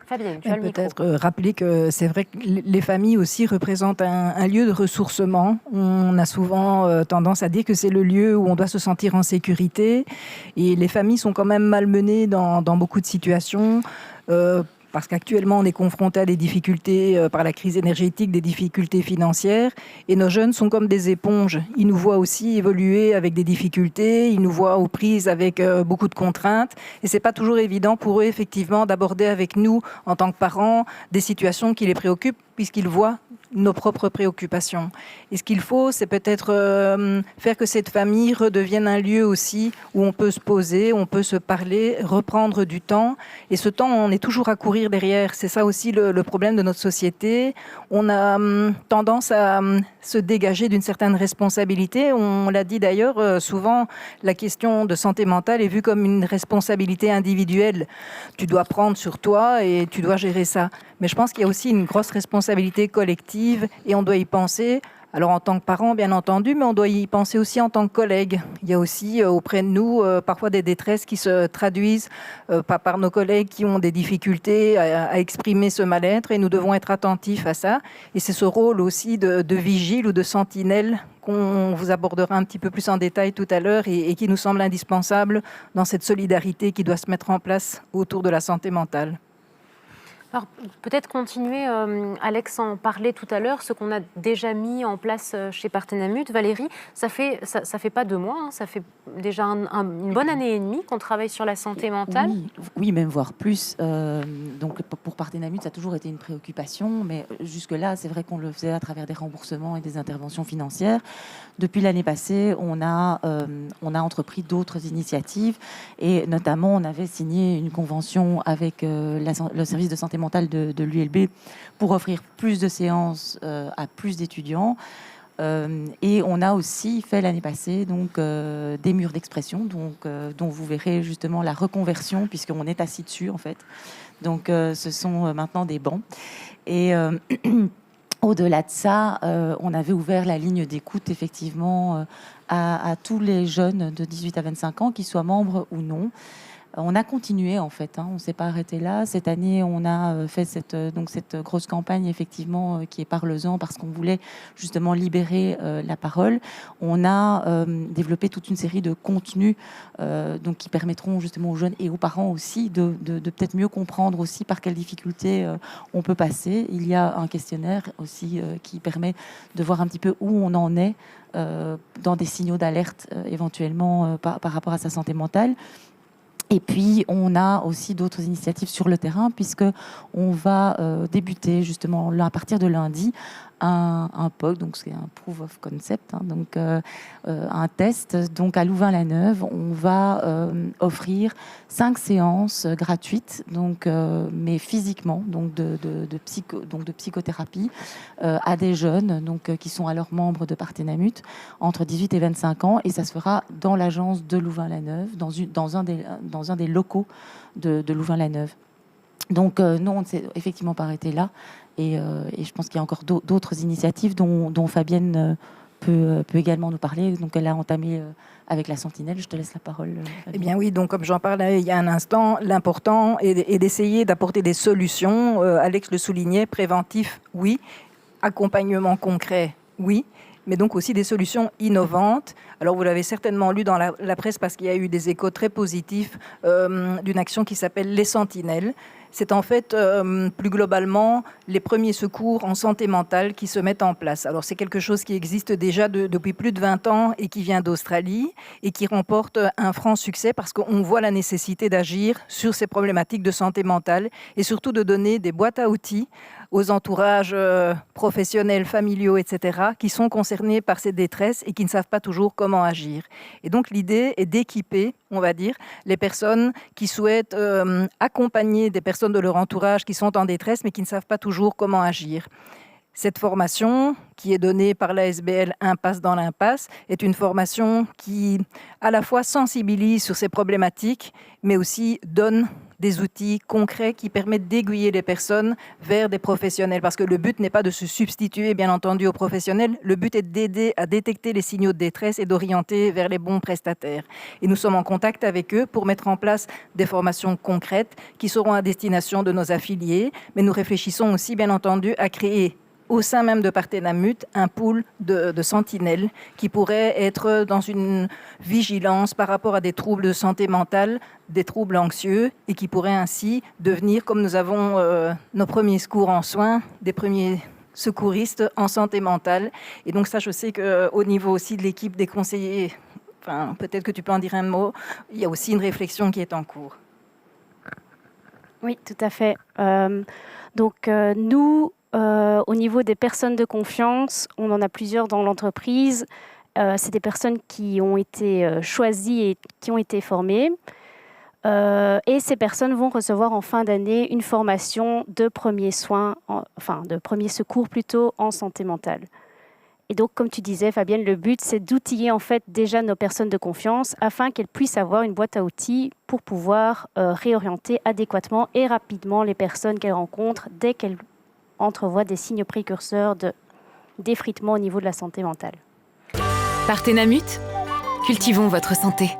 Fabienne, tu as le micro. Peut-être rappeler que c'est vrai que les familles aussi représentent un lieu de ressourcement. On a souvent tendance à dire que c'est le lieu où on doit se sentir en sécurité. Et les familles sont quand même malmenées dans beaucoup de situations. Parce qu'actuellement, on est confronté à des difficultés par la crise énergétique, des difficultés financières. Et nos jeunes sont comme des éponges. Ils nous voient aussi évoluer avec des difficultés. Ils nous voient aux prises avec beaucoup de contraintes. Et c'est pas toujours évident pour eux, effectivement, d'aborder avec nous, en tant que parents, des situations qui les préoccupent, puisqu'ils voient nos propres préoccupations. Et ce qu'il faut, c'est peut-être faire que cette famille redevienne un lieu aussi où on peut se poser, on peut se parler, reprendre du temps. Et ce temps, on est toujours à courir derrière. C'est ça aussi le problème de notre société. On a tendance à se dégager d'une certaine responsabilité. On l'a dit d'ailleurs, souvent, la question de santé mentale est vue comme une responsabilité individuelle. Tu dois prendre sur toi et tu dois gérer ça. Mais je pense qu'il y a aussi une grosse responsabilité collective et on doit y penser. Alors en tant que parents, bien entendu, mais on doit y penser aussi en tant que collègues. Il y a aussi auprès de nous parfois des détresses qui se traduisent par nos collègues qui ont des difficultés à exprimer ce mal-être et nous devons être attentifs à ça. Et c'est ce rôle aussi de vigile ou de sentinelle qu'on vous abordera un petit peu plus en détail tout à l'heure et qui nous semble indispensable dans cette solidarité qui doit se mettre en place autour de la santé mentale. Alors, peut-être continuer, Alex en parlait tout à l'heure, ce qu'on a déjà mis en place chez Partenamut. Valérie, ça fait pas 2 mois, hein, ça fait déjà une bonne année et demie qu'on travaille sur la santé mentale. Oui, même voire plus. Donc pour Partenamut, ça a toujours été une préoccupation, mais jusque-là, c'est vrai qu'on le faisait à travers des remboursements et des interventions financières. Depuis l'année passée, on a entrepris d'autres initiatives et notamment, on avait signé une convention avec le service de santé mentale de l'ULB pour offrir plus de séances à plus d'étudiants. Et on a aussi fait l'année passée donc, des murs d'expression dont vous verrez justement la reconversion puisqu'on est assis dessus en fait. Donc ce sont maintenant des bancs. Et au-delà de ça, on avait ouvert la ligne d'écoute effectivement à tous les jeunes de 18 à 25 ans, qu'ils soient membres ou non. On a continué en fait, on ne s'est pas arrêté là. Cette année, on a fait cette grosse campagne effectivement qui est Parle-en parce qu'on voulait justement libérer la parole. On a développé toute une série de contenus donc qui permettront justement aux jeunes et aux parents aussi de peut-être mieux comprendre aussi par quelles difficultés on peut passer. Il y a un questionnaire aussi qui permet de voir un petit peu où on en est dans des signaux d'alerte éventuellement par rapport à sa santé mentale. Et puis, on a aussi d'autres initiatives sur le terrain, puisqu'on va débuter justement à partir de lundi un POC, donc c'est un Proof of Concept, donc un test. Donc à Louvain-la-Neuve, on va offrir 5 séances gratuites, donc, mais physiquement, donc de psychothérapie à des jeunes donc, qui sont alors membres de Partenamut entre 18 et 25 ans. Et ça se fera dans l'agence de Louvain-la-Neuve, dans un des locaux de Louvain-la-Neuve. Donc nous, on ne s'est effectivement pas arrêté là. Et je pense qu'il y a encore d'autres initiatives dont Fabienne peut également nous parler. Donc elle a entamé avec la Sentinelle. Je te laisse la parole. Eh bien oui, donc comme j'en parlais il y a un instant, l'important est d'essayer d'apporter des solutions. Alex le soulignait, préventif, oui. Accompagnement concret, oui. Mais donc aussi des solutions innovantes. Alors vous l'avez certainement lu dans la presse parce qu'il y a eu des échos très positifs d'une action qui s'appelle Les Sentinelles. C'est en fait plus globalement les premiers secours en santé mentale qui se mettent en place. Alors c'est quelque chose qui existe déjà depuis plus de 20 ans et qui vient d'Australie et qui remporte un franc succès parce qu'on voit la nécessité d'agir sur ces problématiques de santé mentale et surtout de donner des boîtes à outils aux entourages professionnels, familiaux, etc., qui sont concernés par ces détresses et qui ne savent pas toujours comment agir. Et donc l'idée est d'équiper, on va dire, les personnes qui souhaitent accompagner des personnes de leur entourage qui sont en détresse mais qui ne savent pas toujours comment agir. Cette formation, qui est donnée par l'ASBL Impasse dans l'impasse, est une formation qui, à la fois, sensibilise sur ces problématiques, mais aussi donne des outils concrets qui permettent d'aiguiller les personnes vers des professionnels. Parce que le but n'est pas de se substituer, bien entendu, aux professionnels. Le but est d'aider à détecter les signaux de détresse et d'orienter vers les bons prestataires. Et nous sommes en contact avec eux pour mettre en place des formations concrètes qui seront à destination de nos affiliés. Mais nous réfléchissons aussi, bien entendu, à créer au sein même de Partenamut, un pool de sentinelles qui pourraient être dans une vigilance par rapport à des troubles de santé mentale, des troubles anxieux, et qui pourraient ainsi devenir, comme nous avons nos premiers secours en soins, des premiers secouristes en santé mentale. Et donc ça, je sais qu'au niveau aussi de l'équipe des conseillers, enfin, peut-être que tu peux en dire un mot, il y a aussi une réflexion qui est en cours. Oui, tout à fait. Nous, au niveau des personnes de confiance, on en a plusieurs dans l'entreprise. C'est des personnes qui ont été choisies et qui ont été formées. Et ces personnes vont recevoir en fin d'année une formation de premiers soins, de premiers secours plutôt en santé mentale. Et donc, comme tu disais, Fabienne, le but, c'est d'outiller en fait déjà nos personnes de confiance afin qu'elles puissent avoir une boîte à outils pour pouvoir réorienter adéquatement et rapidement les personnes qu'elles rencontrent dès qu'elles entrevoient des signes précurseurs d'effritement au niveau de la santé mentale. Partenamut, cultivons votre santé.